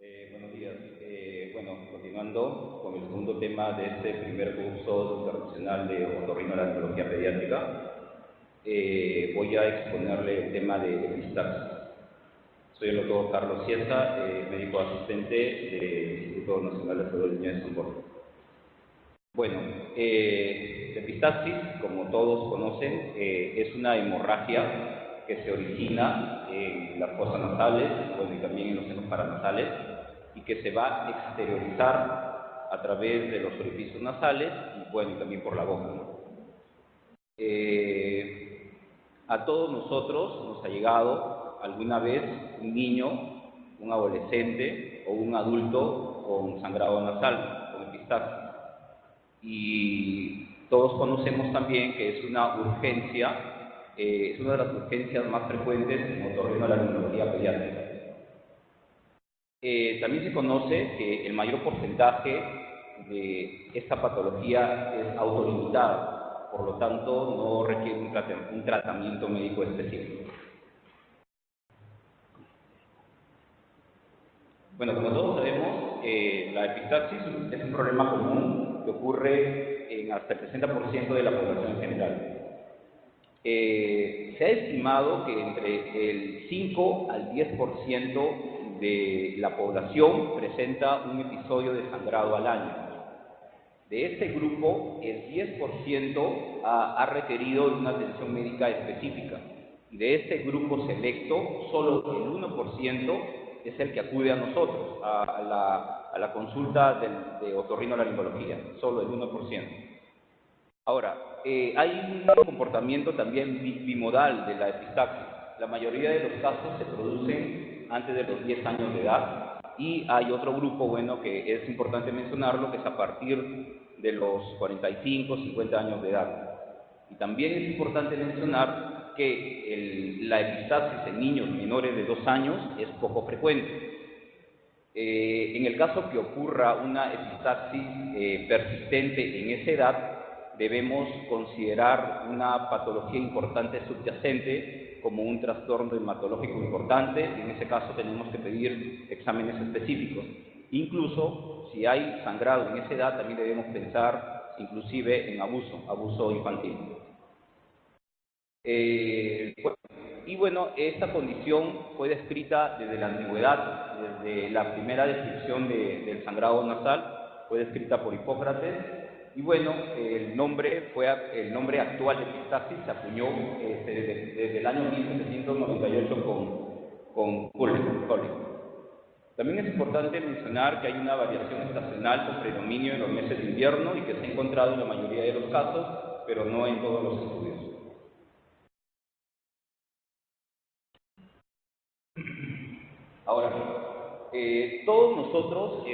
Buenos días. Bueno, continuando con el segundo tema de este primer curso internacional de otorrinolaringología pediátrica, voy a exponerle el tema de epistaxis. Soy el doctor Carlos Cieza, médico asistente del Instituto Nacional de Salud de San Borja. Bueno, la epistaxis, como todos conocen, es una hemorragia que se origina en las fosas nasales, bueno, y también en los senos paranasales, y que se va a exteriorizar a través de los orificios nasales y, bueno, y también por la boca, ¿no? A todos nosotros nos ha llegado alguna vez un niño, un adolescente o un adulto con sangrado nasal, con epistaxis. Y todos conocemos también que es una urgencia, es una de las urgencias más frecuentes en otorrinolaringología pediátrica. También se conoce que el mayor porcentaje de esta patología es autolimitada, por lo tanto no requiere un tratamiento médico específico. Bueno, como todos sabemos, la epistaxis es un problema común que ocurre en hasta el 60% de la población en general. Se ha estimado que entre el 5 al 10% de la población presenta un episodio de sangrado al año. De este grupo, el 10% ha requerido una atención médica específica. Y de este grupo selecto, solo el 1% es el que acude a nosotros, a la consulta de otorrinolaringología, solo el 1%. Ahora, hay un comportamiento también bimodal de la epistaxis. La mayoría de los casos se producen antes de los 10 años de edad y hay otro grupo, bueno, que es importante mencionarlo, que es a partir de los 45, 50 años de edad. Y también es importante mencionar que la epistaxis en niños menores de 2 años es poco frecuente. En el caso que ocurra una epistaxis persistente en esa edad, debemos considerar una patología importante subyacente como un trastorno hematológico importante. En ese caso tenemos que pedir exámenes específicos. Incluso si hay sangrado en esa edad, también debemos pensar inclusive en abuso infantil. Y bueno, esta condición fue descrita desde la antigüedad, desde la primera descripción del sangrado nasal, fue descrita por Hipócrates. Y bueno, el nombre actual de epistaxis se acuñó desde el año 1798 con Cullen. También es importante mencionar que hay una variación estacional con predominio en los meses de invierno y que se ha encontrado en la mayoría de los casos, pero no en todos los estudios. Ahora, todos nosotros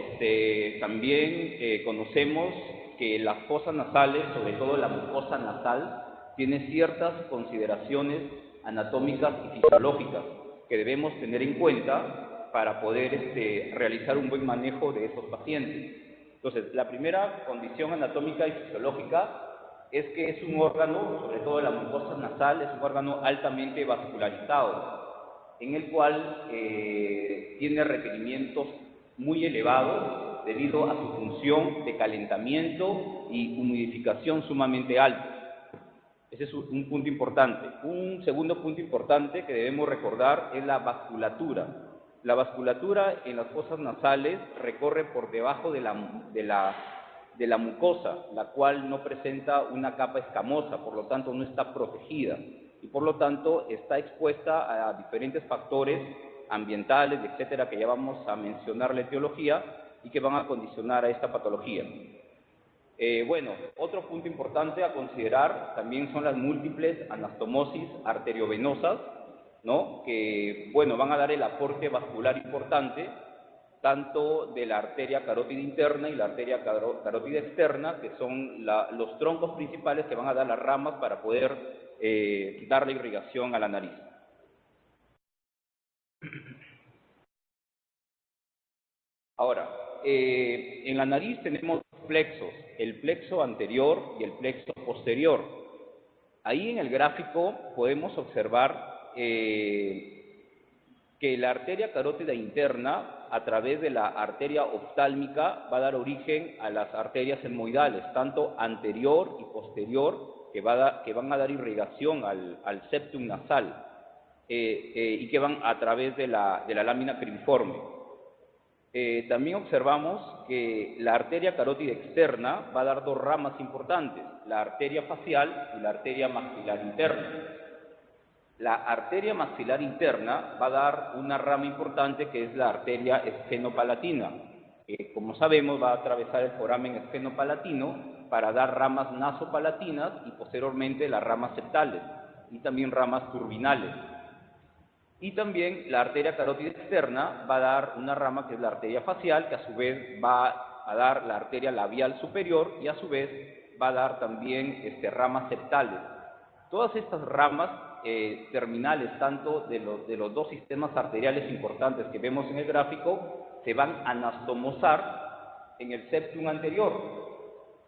también conocemos que las fosas nasales, sobre todo la mucosa nasal, tiene ciertas consideraciones anatómicas y fisiológicas que debemos tener en cuenta para poder realizar un buen manejo de esos pacientes. Entonces, la primera condición anatómica y fisiológica es que es un órgano, sobre todo la mucosa nasal, es un órgano altamente vascularizado, en el cual tiene requerimientos muy elevados debido a su función de calentamiento y humidificación sumamente alta. Ese es un punto importante. Un segundo punto importante que debemos recordar es la vasculatura. La vasculatura en las fosas nasales recorre por debajo de la mucosa, la cual no presenta una capa escamosa, por lo tanto no está protegida y por lo tanto está expuesta a diferentes factores ambientales, etcétera, que ya vamos a mencionar la etiología y que van a condicionar a esta patología. Bueno, otro punto importante a considerar también son las múltiples anastomosis arteriovenosas, ¿no? Que, bueno, van a dar el aporte vascular importante, tanto de la arteria carótida interna y la arteria carótida externa, que son los troncos principales que van a dar las ramas para poder dar la irrigación a la nariz. Ahora, en la nariz tenemos plexos, el plexo anterior y el plexo posterior. Ahí en el gráfico podemos observar que la arteria carótida interna a través de la arteria oftálmica, va a dar origen a las arterias etmoidales, tanto anterior y posterior, que van a dar irrigación al septum nasal y que van a través de la lámina cribiforme. También observamos que la arteria carótida externa va a dar dos ramas importantes, la arteria facial y la arteria maxilar interna. La arteria maxilar interna va a dar una rama importante que es la arteria esfenopalatina, que como sabemos va a atravesar el foramen esfenopalatino para dar ramas nasopalatinas y posteriormente las ramas septales y también ramas turbinales. Y también la arteria carótida externa va a dar una rama que es la arteria facial, que a su vez va a dar la arteria labial superior y a su vez va a dar también ramas septales. Todas estas ramas terminales, tanto de los dos sistemas arteriales importantes que vemos en el gráfico, se van a anastomosar en el septum anterior.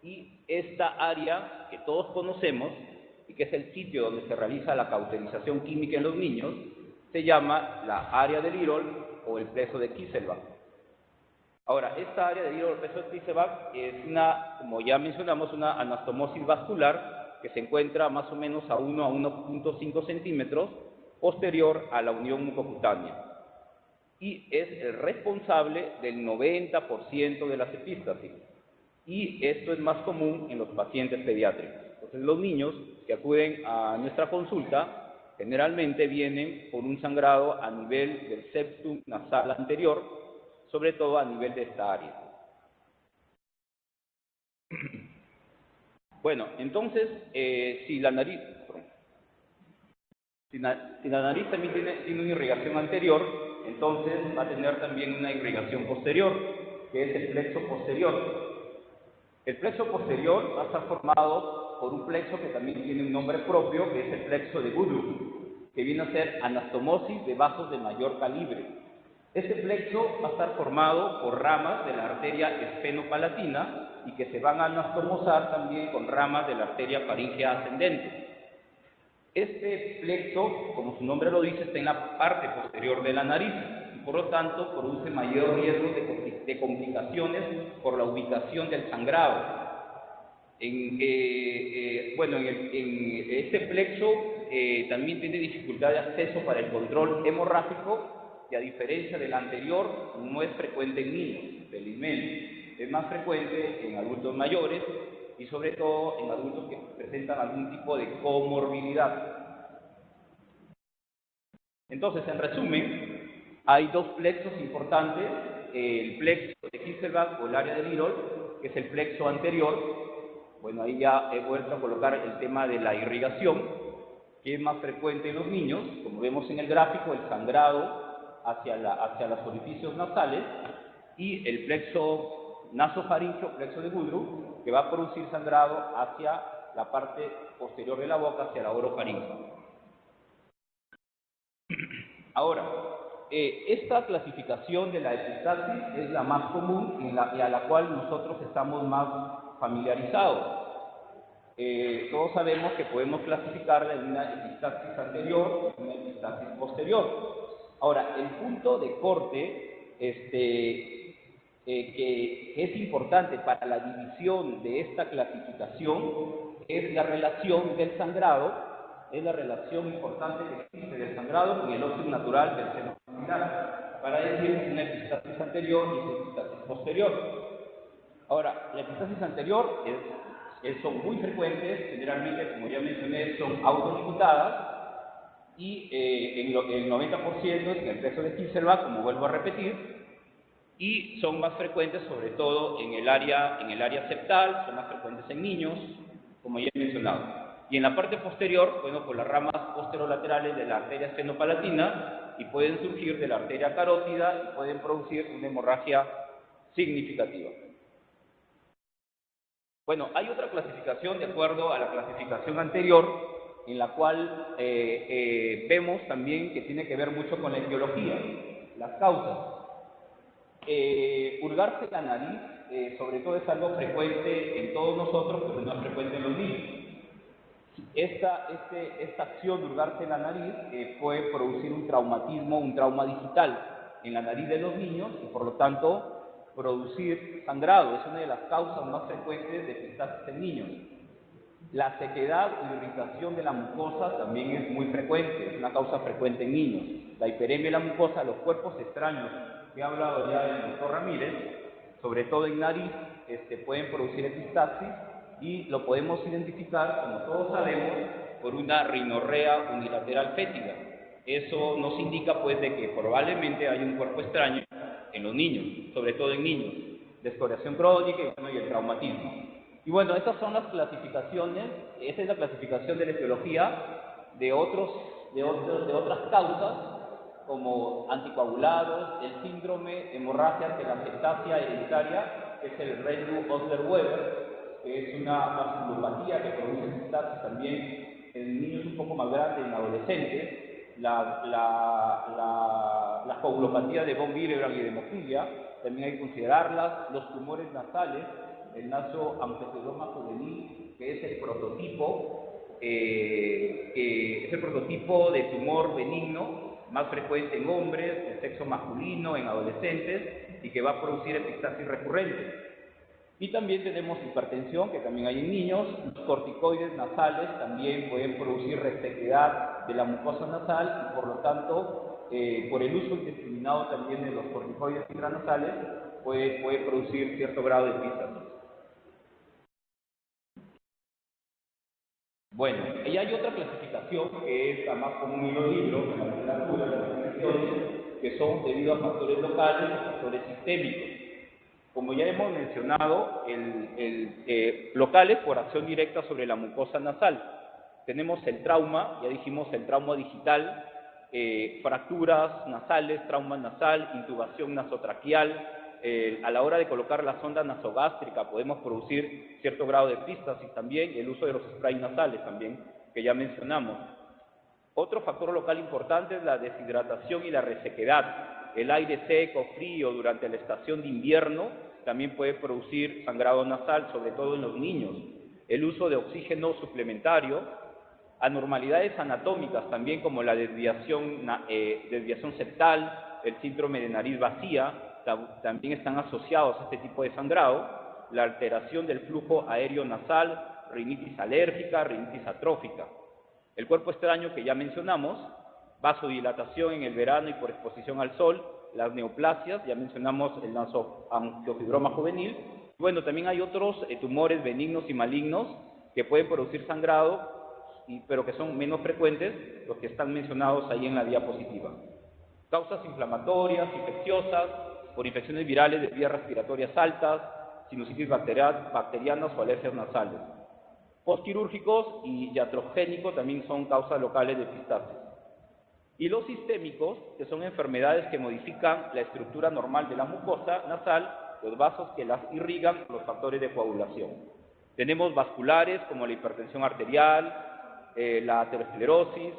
Y esta área que todos conocemos, y que es el sitio donde se realiza la cauterización química en los niños, se llama la área de Lirol o el plexo de Kieselbach. Ahora, esta área de Lirol o el plexo de Kieselbach es como ya mencionamos, una anastomosis vascular que se encuentra más o menos a 1 a 1.5 centímetros posterior a la unión mucocutánea. Y es el responsable del 90% de las epístasis. Y esto es más común en los pacientes pediátricos. Entonces, los niños que acuden a nuestra consulta generalmente vienen por un sangrado a nivel del septum nasal anterior, sobre todo a nivel de esta área. Bueno, entonces, si la nariz también tiene una irrigación anterior, entonces va a tener también una irrigación posterior, que es el plexo posterior. El plexo posterior va a estar formado por un plexo que también tiene un nombre propio, que es el plexo de Woodruff, que viene a ser anastomosis de vasos de mayor calibre. Este plexo va a estar formado por ramas de la arteria esfenopalatina y que se van a anastomosar también con ramas de la arteria faríngea ascendente. Este plexo, como su nombre lo dice, está en la parte posterior de la nariz y por lo tanto produce mayor riesgo de complicaciones por la ubicación del sangrado. En este plexo también tiene dificultad de acceso para el control hemorrágico y a diferencia del anterior no es frecuente en niños, felizmente. Es más frecuente en adultos mayores y sobre todo en adultos que presentan algún tipo de comorbilidad. Entonces, en resumen, hay dos plexos importantes, el plexo de Kieselbach o el área de Lirol, que es el plexo anterior. Bueno, ahí ya he vuelto a colocar el tema de la irrigación, que es más frecuente en los niños, como vemos en el gráfico, el sangrado hacia los orificios nasales, y el plexo nasofaríngeo, plexo de Woodruff, que va a producir sangrado hacia la parte posterior de la boca, hacia la orofaringe. Ahora, esta clasificación de la epistaxis es la más común y a la cual nosotros estamos más familiarizados. Todos sabemos que podemos clasificarla en una epistaxis anterior y una epistaxis posterior. Ahora, el punto de corte que es importante para la división de esta clasificación es la relación del sangrado, es la relación importante que existe del sangrado con el óseo natural del seno maxilar, para decir una epistaxis anterior y una epistaxis posterior. Ahora, la epistaxis anterior son muy frecuentes, generalmente, como ya mencioné, son autolimitadas y el 90% es en el plexo de Kieselbach, como vuelvo a repetir, y son más frecuentes sobre todo en el área septal, son más frecuentes en niños, como ya he mencionado. Y en la parte posterior, bueno, por las ramas posterolaterales de la arteria esfenopalatina y pueden surgir de la arteria carótida y pueden producir una hemorragia significativa. Bueno, hay otra clasificación de acuerdo a la clasificación anterior, en la cual vemos también que tiene que ver mucho con la etiología, las causas. Hurgarse la nariz, sobre todo es algo frecuente en todos nosotros, pero no es frecuente en los niños. Esta acción de hurgarse la nariz puede producir un traumatismo, un trauma digital. en la nariz de los niños y por lo tanto producir sangrado. Es una de las causas más frecuentes de epistaxis en niños. La sequedad o irritación de la mucosa también es muy frecuente, es una causa frecuente en niños. La hiperemia de la mucosa, los cuerpos extraños que ha hablado ya el doctor Ramírez, sobre todo en nariz, pueden producir epistaxis y lo podemos identificar, como todos sabemos, por una rinorrea unilateral fétida. Eso nos indica pues de que probablemente hay un cuerpo extraño en los niños, sobre todo en niños, descoloración crónica y el traumatismo. Y bueno, estas son las clasificaciones, esta es la clasificación de la etiología de otras causas, como anticoagulados, el síndrome de hemorragia telangiectasia hereditaria, que es el Rendu-Osler-Weber, que es una vasculopatía que produce epistaxis también en niños un poco más grandes, en adolescentes. La coagulopatía de von Willebrand y de hemofilia, también hay que considerarlas. Los tumores nasales, el nasoangiosarcoma juvenil, que es el prototipo de tumor benigno más frecuente en hombres, en sexo masculino, en adolescentes, y que va a producir epistaxis recurrente. Y también tenemos hipertensión, que también hay en niños. Los corticoides nasales también pueden producir resequedad de la mucosa nasal y por lo tanto, por el uso indiscriminado también de los corticoides intranasales, puede producir cierto grado de epistaxis. Bueno, y hay otra clasificación que es la más común en los libros, en la literatura, en las definiciones, que son debido a factores locales y factores sistémicos. Como ya hemos mencionado, locales por acción directa sobre la mucosa nasal. Tenemos el trauma, ya dijimos el trauma digital, fracturas nasales, trauma nasal, intubación nasotraqueal. A la hora de colocar la sonda nasogástrica podemos producir cierto grado de epistaxis también, y el uso de los sprays nasales también, que ya mencionamos. Otro factor local importante es la deshidratación y la resequedad. El aire seco, frío, durante la estación de invierno también puede producir sangrado nasal, sobre todo en los niños. El uso de oxígeno suplementario, anormalidades anatómicas también como la desviación septal, el síndrome de nariz vacía, también están asociados a este tipo de sangrado. La alteración del flujo aéreo nasal, rinitis alérgica, rinitis atrófica. El cuerpo extraño que ya mencionamos, vasodilatación en el verano y por exposición al sol, las neoplasias, ya mencionamos el nasoangiofibroma juvenil. Bueno, también hay otros tumores benignos y malignos que pueden producir sangrado, pero que son menos frecuentes, los que están mencionados ahí en la diapositiva. Causas inflamatorias, infecciosas, por infecciones virales de vías respiratorias altas, sinusitis bacterianas o alergias nasales. Postquirúrgicos y iatrogénicos también son causas locales de epistaxis. Y los sistémicos, que son enfermedades que modifican la estructura normal de la mucosa nasal, los vasos que las irrigan, los factores de coagulación. Tenemos vasculares como la hipertensión arterial, la aterosclerosis,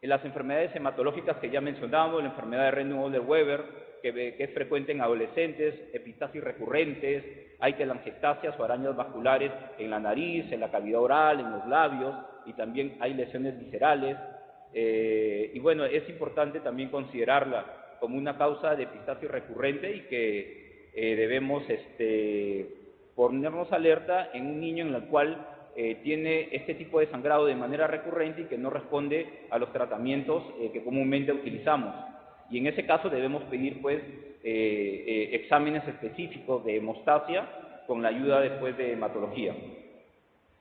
las enfermedades hematológicas que ya mencionamos, la enfermedad de Rendu-Osler-Weber, que es frecuente en adolescentes, epistaxis recurrentes, hay telangiectasias o arañas vasculares en la nariz, en la cavidad oral, en los labios, y también hay lesiones viscerales. Y bueno, es importante también considerarla como una causa de epistaxis recurrente y que debemos ponernos alerta en un niño en el cual tiene este tipo de sangrado de manera recurrente y que no responde a los tratamientos que comúnmente utilizamos. Y en ese caso debemos pedir pues exámenes específicos de hemostasia con la ayuda después de hematología.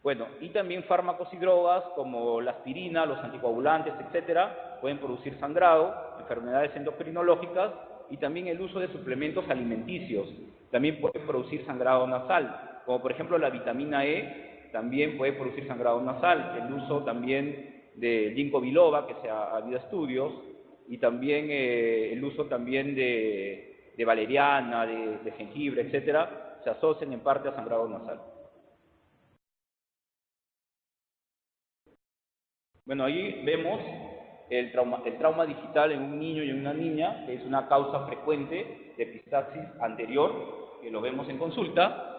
Bueno, y también fármacos y drogas como la aspirina, los anticoagulantes, etcétera, pueden producir sangrado, enfermedades endocrinológicas y también el uso de suplementos alimenticios también puede producir sangrado nasal, como por ejemplo la vitamina E también puede producir sangrado nasal, el uso también de ginkgo biloba, que se ha habido estudios, y también el uso también de valeriana, de jengibre, etcétera, se asocian en parte a sangrado nasal. Bueno, ahí vemos el trauma digital en un niño y en una niña, que es una causa frecuente de epistaxis anterior, que lo vemos en consulta.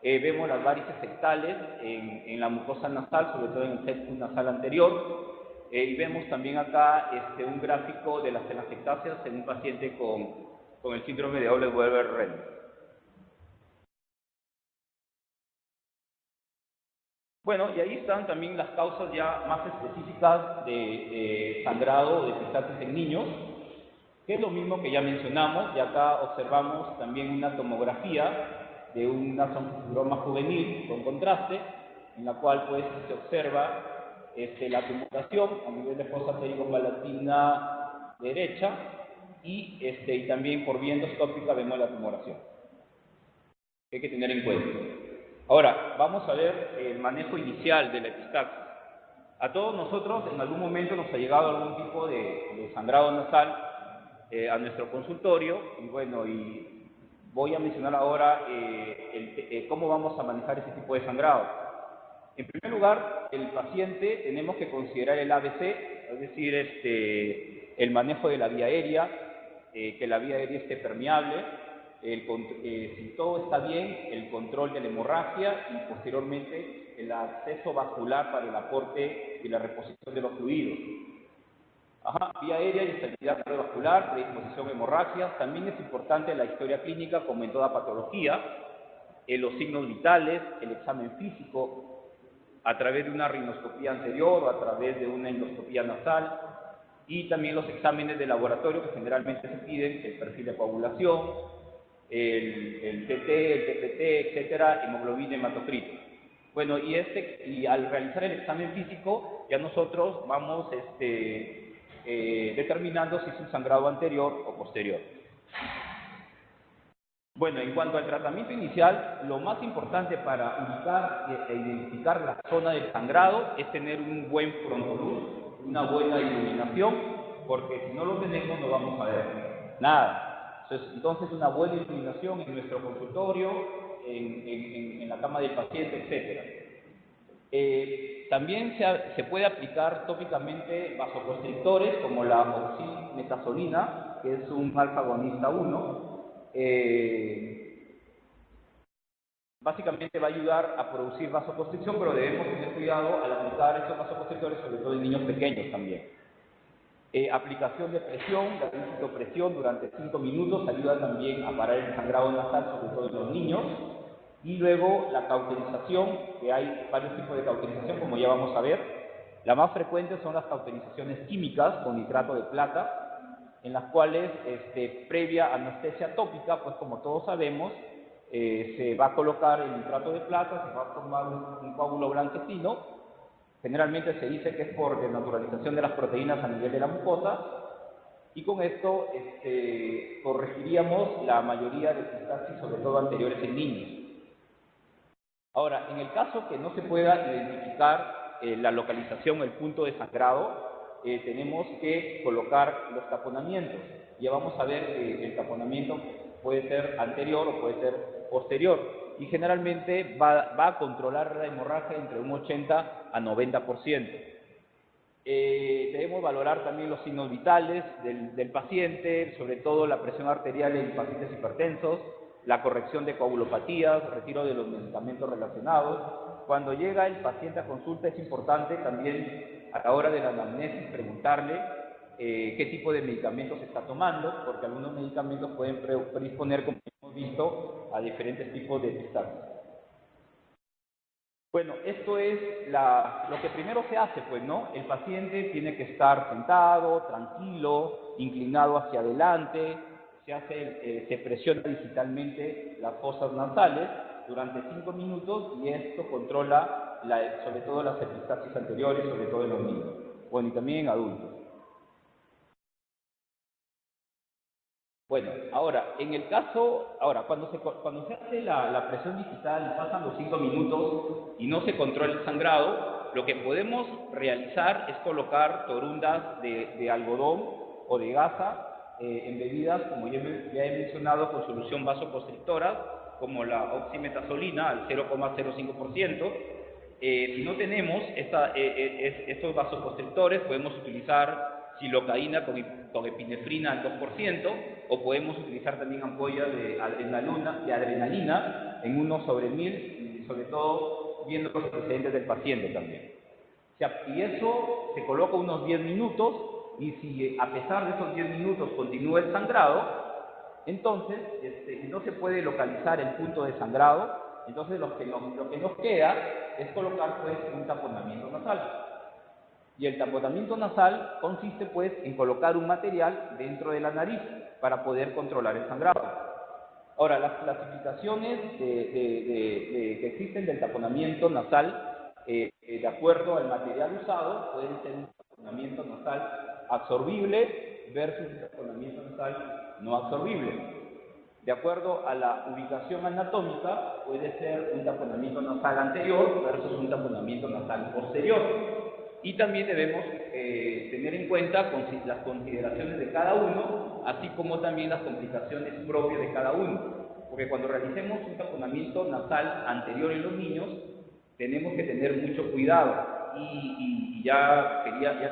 Vemos las varices sectales en la mucosa nasal, sobre todo en el septum nasal anterior. Y vemos también acá un gráfico de las telangiectasias en un paciente con el síndrome de Olde-Weber-Rennes. Bueno, y ahí están también las causas ya más específicas de sangrado o de epistaxis en niños, que es lo mismo que ya mencionamos, y acá observamos también una tomografía de un nasofibroma juvenil con contraste, en la cual pues se observa la tumoración a nivel de fosa palatina derecha y también por vía endoscópica vemos la tumoración, que hay que tener en cuenta. Ahora, vamos a ver el manejo inicial de la epistaxis. A todos nosotros en algún momento nos ha llegado algún tipo de sangrado nasal a nuestro consultorio, y bueno, y voy a mencionar ahora cómo vamos a manejar ese tipo de sangrado. En primer lugar, el paciente tenemos que considerar el ABC, es decir, el manejo de la vía aérea, que la vía aérea esté permeable, si todo está bien, el control de la hemorragia y posteriormente el acceso vascular para el aporte y la reposición de los fluidos. Vía aérea y estabilidad cardiovascular, predisposición a hemorragias. También es importante la historia clínica, como en toda patología, los signos vitales, el examen físico a través de una rinoscopía anterior o a través de una endoscopía nasal, y también los exámenes de laboratorio que generalmente se piden, el perfil de coagulación, el TT, el TPT, etcétera, hemoglobina, hematocrito. Bueno, y al realizar el examen físico, ya nosotros vamos determinando si es un sangrado anterior o posterior. Bueno, en cuanto al tratamiento inicial, lo más importante para ubicar e identificar la zona del sangrado es tener un buen frontoluz, una buena iluminación, porque si no lo tenemos no vamos a ver nada. Entonces una buena iluminación en nuestro consultorio, en la cama del paciente, etc. También se puede aplicar tópicamente vasoconstrictores como la oximetazoline, que es un alfa-agonista 1. Básicamente va a ayudar a producir vasoconstricción, pero debemos tener cuidado al aplicar estos vasoconstrictores, sobre todo en niños pequeños también. Aplicación de presión, la presión durante 5 minutos ayuda también a parar el sangrado nasal, sobre todo en los niños. Y luego la cauterización, que hay varios tipos de cauterización, como ya vamos a ver. La más frecuente son las cauterizaciones químicas con nitrato de plata, en las cuales, previa anestesia tópica, pues como todos sabemos, se va a colocar el nitrato de plata, se va a formar un coágulo blanquecino. Generalmente se dice que es por desnaturalización de las proteínas a nivel de la mucosa, y con esto corregiríamos la mayoría de epistaxis, sobre todo anteriores en niños. Ahora, en el caso que no se pueda identificar la localización, el punto de sangrado, tenemos que colocar los taponamientos. Ya vamos a ver que el taponamiento puede ser anterior o puede ser posterior, y generalmente va a controlar la hemorragia entre un 80 a 90%. Debemos valorar también los signos vitales del paciente, sobre todo la presión arterial en pacientes hipertensos, la corrección de coagulopatías, retiro de los medicamentos relacionados. Cuando llega el paciente a consulta es importante también a la hora de la anamnesis preguntarle qué tipo de medicamentos está tomando, porque algunos medicamentos pueden predisponer, como hemos visto, a diferentes tipos de epistaxis. Bueno, esto es lo que primero se hace, pues, ¿no? El paciente tiene que estar sentado, tranquilo, inclinado hacia adelante, se presiona digitalmente las fosas nasales durante 5 minutos, y esto controla sobre todo las epistaxis anteriores, sobre todo en los niños, bueno, y también en adultos. Bueno, ahora, cuando se hace la presión digital y pasan los 5 minutos y no se controla el sangrado, lo que podemos realizar es colocar torundas de algodón o de gasa embebidas, como ya he mencionado, con solución vasoconstrictora, como la oximetazolina al 0,05%. Si no tenemos estos vasoconstrictores, podemos utilizar silocaína con epinefrina al 2%, o podemos utilizar también ampollas de adrenalina en 1/1000, y sobre todo viendo los antecedentes del paciente también. Y eso se coloca unos 10 minutos, y si a pesar de esos 10 minutos continúa el sangrado, entonces no se puede localizar el punto de sangrado, entonces lo que nos queda es colocar pues un taponamiento nasal. Y el taponamiento nasal consiste pues en colocar un material dentro de la nariz para poder controlar el sangrado. Ahora, las clasificaciones que existen del taponamiento nasal, de acuerdo al material usado, pueden ser un taponamiento nasal absorbible versus un taponamiento nasal no absorbible. De acuerdo a la ubicación anatómica, puede ser un taponamiento nasal anterior versus un taponamiento nasal posterior. Y también debemos tener en cuenta las consideraciones de cada uno, así como también las complicaciones propias de cada uno. Porque cuando realicemos un taponamiento nasal anterior en los niños, tenemos que tener mucho cuidado. Y ya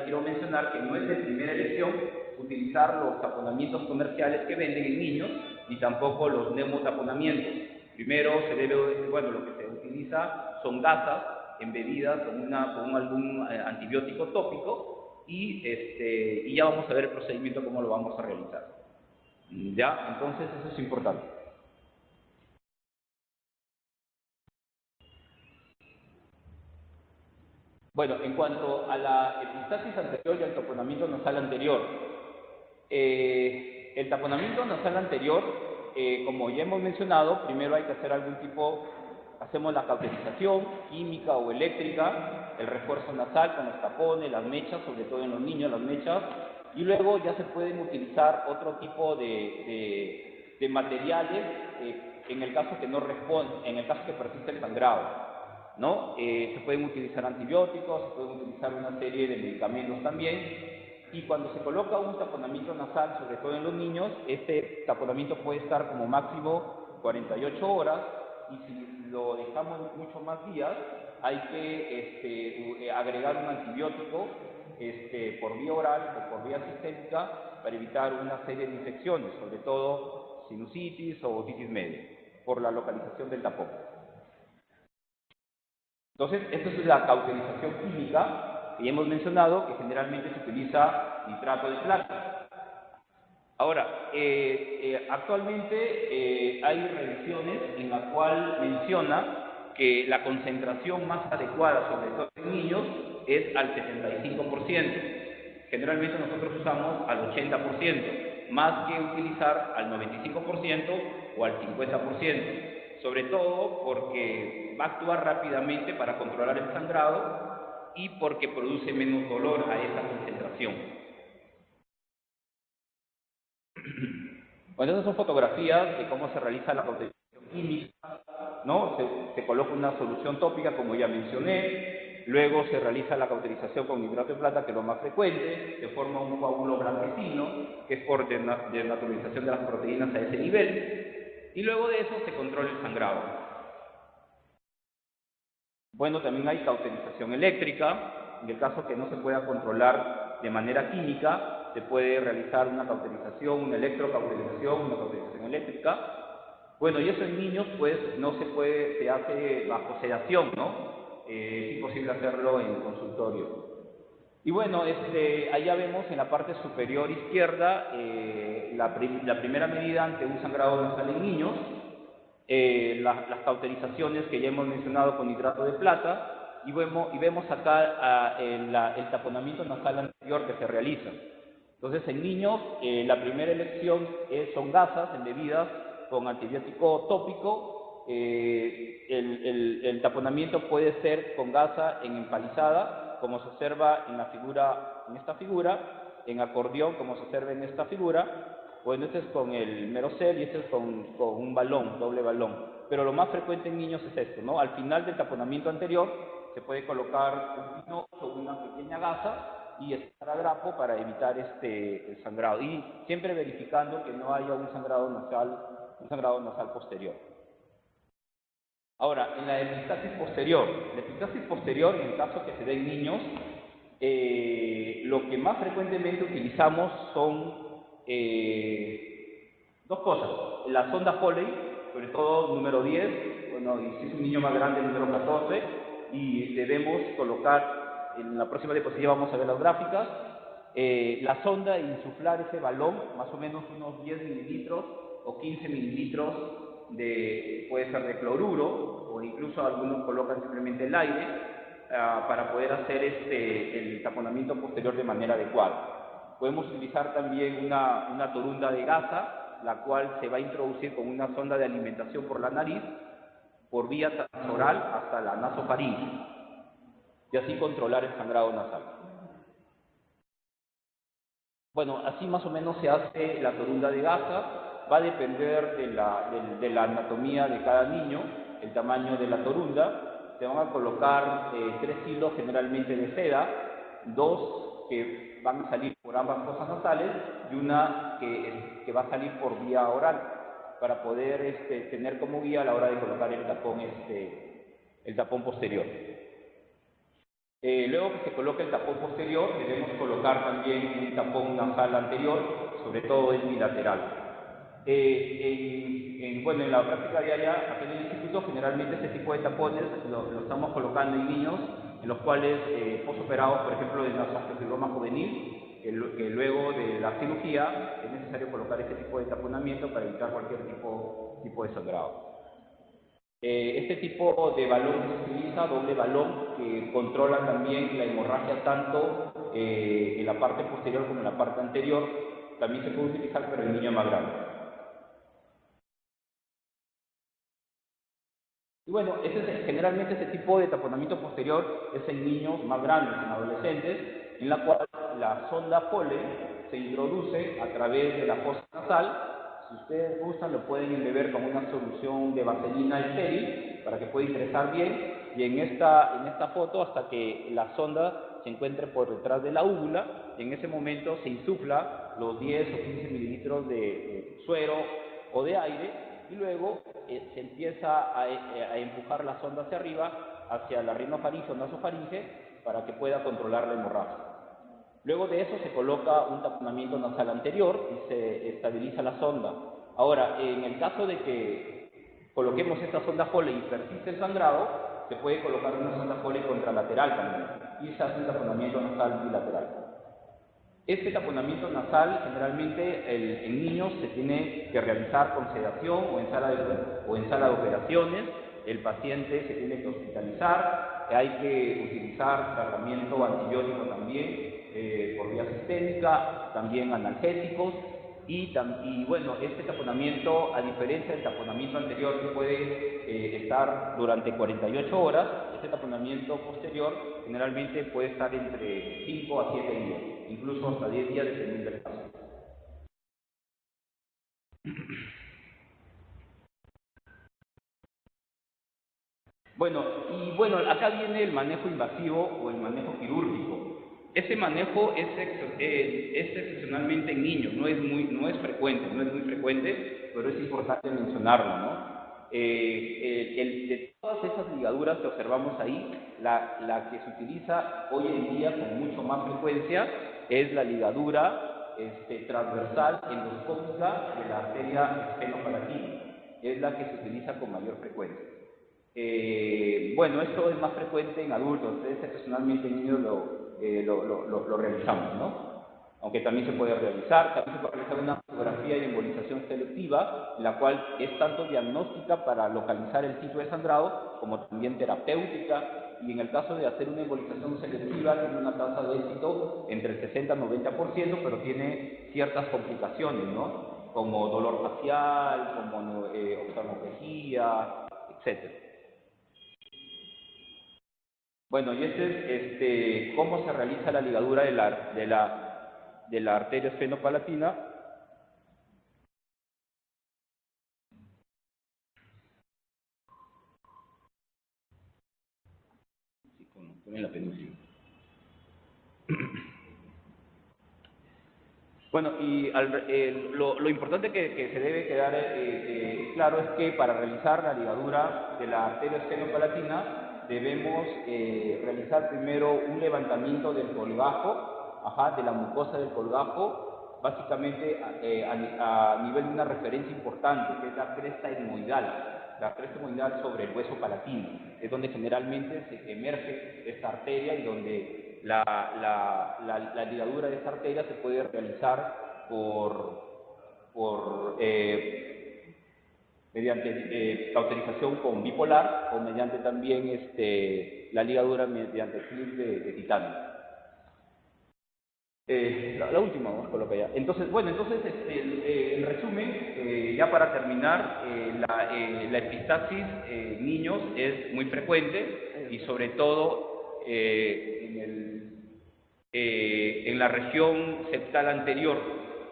quiero mencionar que no es de primera elección utilizar los taponamientos comerciales que venden en niños, ni tampoco los neumotaponamientos. Primero lo que se utiliza son gasas embebidas con algún antibiótico tópico, y ya vamos a ver el procedimiento cómo lo vamos a realizar. ¿Ya? Entonces eso es importante. Bueno, en cuanto a la epistaxis anterior y al taponamiento nasal anterior, el taponamiento nasal anterior, como ya hemos mencionado, primero hay que hacer hacemos la cauterización química o eléctrica, el refuerzo nasal con los tapones, las mechas, sobre todo en los niños, las mechas, y luego ya se pueden utilizar otro tipo de materiales en el caso que no responde, en el caso que persiste el sangrado, ¿no? Se pueden utilizar antibióticos, se pueden utilizar una serie de medicamentos también. Y cuando se coloca un taponamiento nasal, sobre todo en los niños, este taponamiento puede estar como máximo 48 horas, y si lo dejamos mucho más días, hay que agregar un antibiótico por vía oral o por vía sistémica para evitar una serie de infecciones, sobre todo sinusitis o otitis media, por la localización del tapón. Entonces, esto es la cauterización química que ya hemos mencionado, que generalmente se utiliza nitrato de plata. Ahora, actualmente hay revisiones en la cual menciona que la concentración más adecuada, sobre todo en niños, es al 75%. Generalmente nosotros usamos al 80%, más que utilizar al 95% o al 50%. Sobre todo porque va a actuar rápidamente para controlar el sangrado y porque produce menos dolor a esa concentración. Bueno, estas son fotografías de cómo se realiza la cauterización química, ¿no? Se coloca una solución tópica, como ya mencioné, luego se realiza la cauterización con nitrato de plata, que es lo más frecuente, se forma un coágulo blanquecino, que es por desnaturalización de las proteínas a ese nivel, y luego de eso se controla el sangrado. Bueno, también hay cauterización eléctrica. En el caso que no se pueda controlar de manera química, se puede realizar una cauterización, una electrocauterización, una cauterización eléctrica. Bueno, y eso en niños pues no se puede, se hace bajo sedación, ¿no? Es imposible hacerlo en el consultorio. Y bueno, allá vemos en la parte superior izquierda la primera medida ante un sangrado nasal en niños, las cauterizaciones que ya hemos mencionado con nitrato de plata, y vemos acá el taponamiento nasal anterior que se realiza. Entonces, en niños, la primera elección son gasas embebidas con antibiótico tópico. El taponamiento puede ser con gasa en empalizada, como se observa en esta figura, en acordeón, como se observa en esta figura. Bueno, este es con el Merocel y este es con un balón, doble balón. Pero lo más frecuente en niños es esto, ¿no? Al final del taponamiento anterior se puede colocar un pinocho o una pequeña gasa y esparadrapo para evitar el sangrado. Y siempre verificando que no haya un sangrado nasal posterior. Ahora, en la epistaxis posterior, en el caso que se dé en niños, lo que más frecuentemente utilizamos son dos cosas. La sonda Foley, sobre todo número 10, bueno, y si es un niño más grande, número 14, y debemos colocar en la próxima diapositiva vamos a ver las gráficas. La sonda, insuflar ese balón, más o menos unos 10 mililitros o 15 mililitros puede ser de cloruro, o incluso algunos colocan simplemente el aire, para poder hacer el taponamiento posterior de manera adecuada. Podemos utilizar también una torunda de gasa, la cual se va a introducir con una sonda de alimentación por la nariz, por vía transoral hasta la nasofaringe, y así controlar el sangrado nasal. Bueno, así más o menos se hace la torunda de gasa. Va a depender de la anatomía de cada niño, el tamaño de la torunda. Se van a colocar 3 hilos generalmente de seda, 2 que van a salir por ambas fosas nasales y una que va a salir por vía oral, para poder tener como guía a la hora de colocar el tapón posterior. Luego que se coloque el tapón posterior, debemos colocar también un tapón nasal anterior, sobre todo el bilateral. Bueno, en la práctica diaria aquí en el instituto, generalmente este tipo de tapones lo estamos colocando en niños en los cuales posoperados, por ejemplo, de nasofibroma juvenil, que luego de la cirugía es necesario colocar este tipo de taponamiento para evitar cualquier tipo de sangrado. Este tipo de balón que se utiliza, doble balón, que controla también la hemorragia tanto en la parte posterior como en la parte anterior, también se puede utilizar, pero en niños más grandes. Y bueno, generalmente este tipo de taponamiento posterior es en niños más grandes, en adolescentes, en la cual la sonda Foley se introduce a través de la fosa nasal. Si ustedes gustan, lo pueden embeber con una solución de vaselina estéril para que pueda ingresar bien. Y en esta foto, hasta que la sonda se encuentre por detrás de la úvula, en ese momento se insufla los 10 o 15 mililitros de suero o de aire, y luego se empieza a empujar la sonda hacia arriba, hacia la rinofaringe o nasofaringe, para que pueda controlar la hemorragia. Luego de eso se coloca un taponamiento nasal anterior y se estabiliza la sonda. Ahora, en el caso de que coloquemos esta sonda Foley y persiste el sangrado, se puede colocar una sonda Foley contralateral también, y se hace un taponamiento nasal bilateral. Este taponamiento nasal generalmente en niños se tiene que realizar con sedación o en sala de operaciones. El paciente se tiene que hospitalizar, hay que utilizar tratamiento antibiótico también por vía sistémica, también analgésicos, y bueno, este taponamiento, a diferencia del taponamiento anterior que puede estar durante 48 horas, este taponamiento posterior generalmente puede estar entre 5 a 7 días, incluso hasta 10 días dependiendo del caso. Bueno, acá viene el manejo invasivo o el manejo quirúrgico. Este manejo es excepcionalmente en niños, no es muy frecuente, pero es importante mencionarlo, ¿no? De todas esas ligaduras que observamos ahí, la que se utiliza hoy en día con mucho más frecuencia es la ligadura transversal endoscópica de la arteria esfenopalatina. Es la que se utiliza con mayor frecuencia. Bueno, esto es más frecuente en adultos, excepcionalmente en niños lo realizamos, ¿no? Aunque también se puede realizar una fotografía y embolización selectiva, la cual es tanto diagnóstica para localizar el sitio de sangrado, como también terapéutica, y en el caso de hacer una embolización selectiva tiene una tasa de éxito entre el 60 y 90%, pero tiene ciertas complicaciones, ¿no? Como dolor facial, como oftalmoplegia, etc. Bueno, y es cómo se realiza la ligadura de la arteria esfenopalatina. Sí, con la penúltima. Bueno, y lo importante que se debe quedar claro es que para realizar la ligadura de la arteria esfenopalatina debemos realizar primero un levantamiento del colgajo, de la mucosa del colgajo, básicamente a nivel de una referencia importante, que es la cresta etmoidal. la arteria esternocleidomastoidal sobre el hueso palatino. Es donde generalmente se emerge esta arteria y donde la ligadura de esta arteria se puede realizar mediante cauterización con bipolar o mediante también la ligadura mediante clip de titanio. La última, vamos a colocar ya. Entonces, bueno, en resumen, ya para terminar, la epistaxis en niños es muy frecuente y sobre todo en la región septal anterior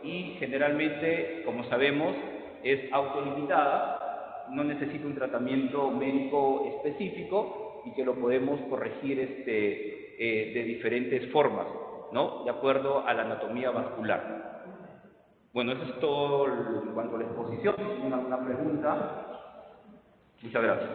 y generalmente, como sabemos, es autolimitada, no necesita un tratamiento médico específico y que lo podemos corregir de diferentes formas, ¿no? De acuerdo a la anatomía vascular. Bueno, eso es todo en cuanto a la exposición. ¿Una pregunta? Muchas gracias.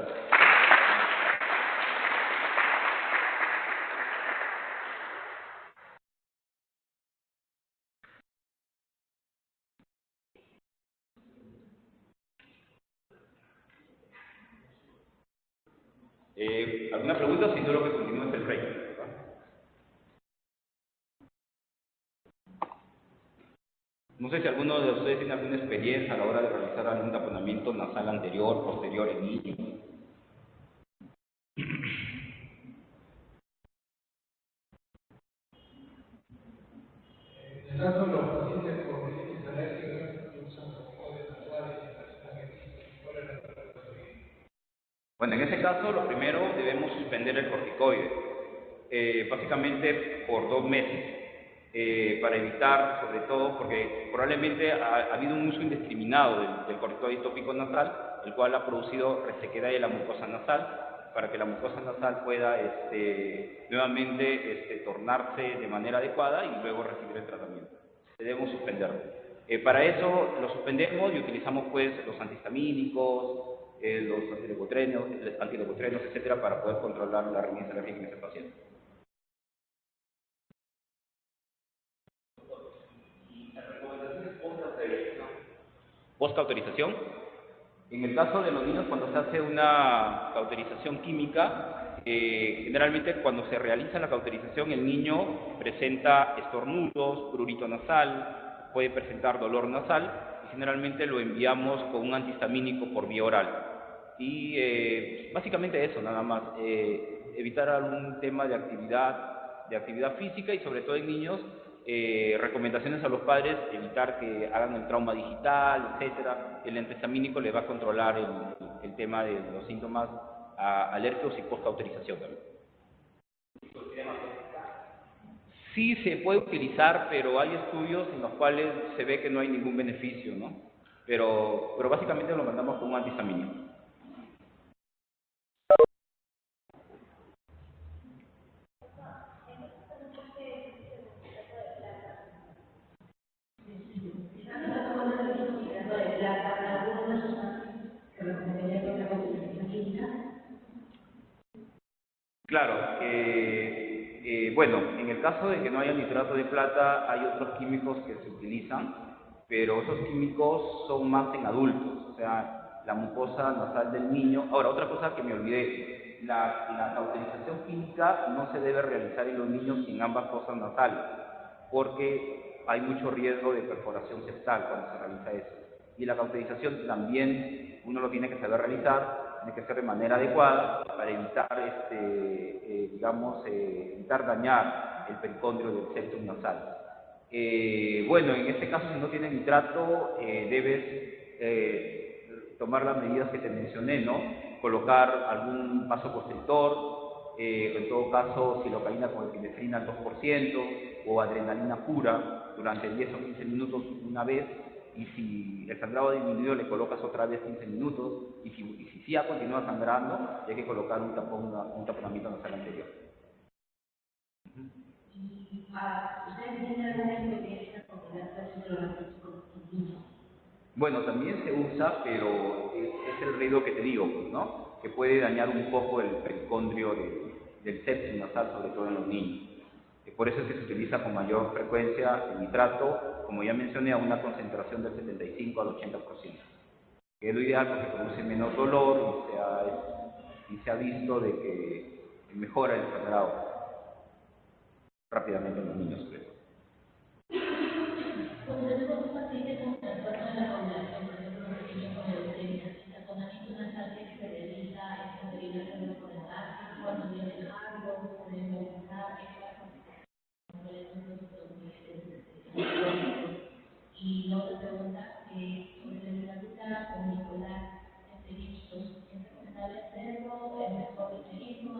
¿Alguna pregunta? Si no, lo que continúa es el rey. No sé si alguno de ustedes tiene alguna experiencia a la hora de realizar algún taponamiento nasal anterior, posterior en niños. En el caso de los pacientes con rinitis alérgica que usan corticoides nasales y necesitan equipo, ¿cuál es la recomendación? Bueno, en ese caso, lo primero, debemos suspender el corticoide, básicamente por 2 meses, para evitar, sobre todo, porque probablemente ha habido un uso indiscriminado del corticoide tópico nasal, el cual ha producido resequedad de la mucosa nasal, para que la mucosa nasal pueda nuevamente tornarse de manera adecuada y luego recibir el tratamiento. Debemos suspenderlo. Para eso lo suspendemos y utilizamos pues los antihistamínicos, los antileucotrenos, etcétera, para poder controlar la rinitis alérgica en ese paciente. ¿Y las recomendaciones post-cauterización? En el caso de los niños, cuando se hace una cauterización química, generalmente cuando se realiza la cauterización, el niño presenta estornudos, prurito nasal, puede presentar dolor nasal, y generalmente lo enviamos con un antihistamínico por vía oral. Y básicamente eso, nada más, evitar algún tema de actividad física y sobre todo en niños, recomendaciones a los padres, evitar que hagan el trauma digital, etcétera. El antihistamínico le va a controlar el tema de los síntomas alérgicos y post-cauterización también. Sí se puede utilizar, pero hay estudios en los cuales se ve que no hay ningún beneficio, ¿no? Pero básicamente lo mandamos con un antihistamínico. Claro, bueno, en el caso de que no haya nitrato de plata, hay otros químicos que se utilizan, pero esos químicos son más en adultos, o sea, la mucosa nasal del niño. Ahora, otra cosa que me olvidé, la cauterización química no se debe realizar en los niños en ambas fosas nasales, porque hay mucho riesgo de perforación septal cuando se realiza eso. Y la cauterización también uno lo tiene que saber realizar, tiene que ser de manera adecuada para evitar, evitar dañar el pericondrio del septum nasal. Bueno, en este caso, si no tiene nitrato, debes tomar las medidas que te mencioné, ¿no? Colocar algún vasoconstrictor, en todo caso, silocaína con epinefrina al 2% o adrenalina pura durante 10 o 15 minutos una vez. Y si el sangrado ha disminuido, le colocas otra vez 15 minutos, y si ya continúa sangrando, hay que colocar un taponamiento nasal anterior. ¿Ustedes tienen alguna experiencia con el ácido láctico en niños? Bueno, también se usa, pero es el riesgo que te digo, ¿no? Que puede dañar un poco el pericondrio del septum nasal, sobre todo en los niños. Por eso es que se utiliza con mayor frecuencia el nitrato, como ya mencioné, a una concentración del 75 al 80%. que es lo ideal porque produce menos dolor y se ha visto de que mejora el sangrado rápidamente en los niños. Cuando tenemos un paciente con trastorno de la coagulación, por ejemplo, un pequeño con leucemia, el taponamiento nasal que se realiza es cuando viene a hacerlo con el ácido, cuando viene algo, se debe realizar, y la otra pregunta sobre la literatura con Nicolás Esterichos, ¿es recomendable hacerlo? ¿Es mejor digerirlo?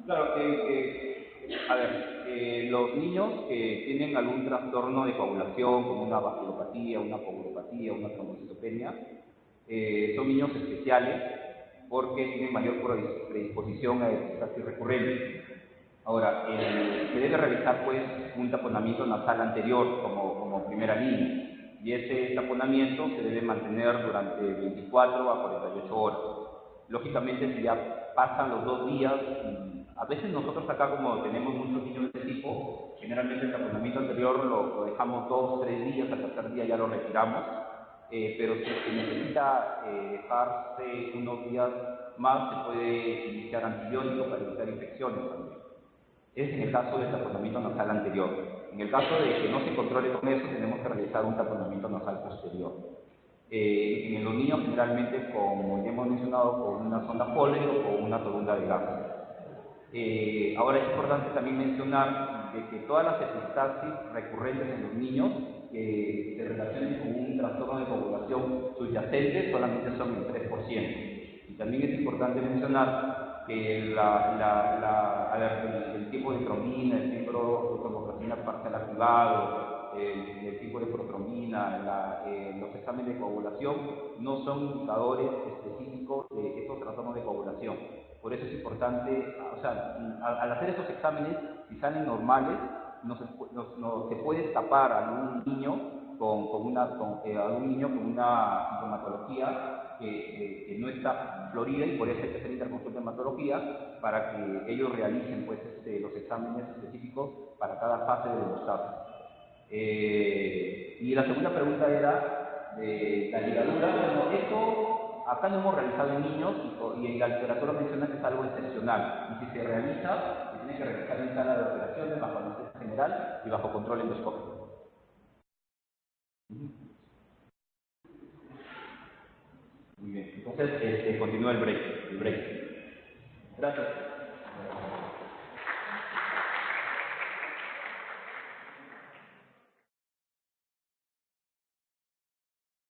Claro, a ver, los niños que tienen algún trastorno de coagulación, como una vasculopatía, una coagulopatía, una trombocitopenia, son niños especiales porque tienen mayor predisposición a epistaxis recurrente. Ahora, se debe realizar pues un taponamiento nasal anterior como primera línea, y ese taponamiento se debe mantener durante 24 a 48 horas. Lógicamente, si ya pasan los 2 días, a veces nosotros acá, como tenemos muchos niños de este tipo, generalmente el taponamiento anterior lo dejamos 2 o 3 días, al tercer día ya lo retiramos, pero si se necesita dejarse unos días más, se puede iniciar antibióticos para evitar infecciones también. Es en el caso del taponamiento nasal anterior. En el caso de que no se controle con eso, tenemos que realizar un taponamiento nasal posterior. En los niños, generalmente, como ya hemos mencionado, con una sonda Foley o con una torunda de gas. Ahora es importante también mencionar de que todas las epistaxis recurrentes en los niños que se relacionen con un trastorno de coagulación subyacente solamente son el 3%. Y también es importante mencionar que el tipo de trombina, el tipo de trombocitopenia parcial activado, el tipo de protrombina, los exámenes de coagulación no son indicadores específicos de estos trastornos de coagulación. Por eso es importante, o sea, al hacer estos exámenes, si salen normales, no se puede escapar a algún niño con una sintomatología que no está florida, y por eso hay que hacer interconsulta de hematología para que ellos realicen pues, los exámenes específicos para cada fase del hemostasis. Y la segunda pregunta era de la ligadura. Bueno, esto acá no hemos realizado en niños y en la literatura menciona que es algo excepcional, y si se realiza, se tiene que realizar en sala de operaciones bajo anestesia general y bajo control endoscópico. Muy bien, entonces continúa el break. Gracias.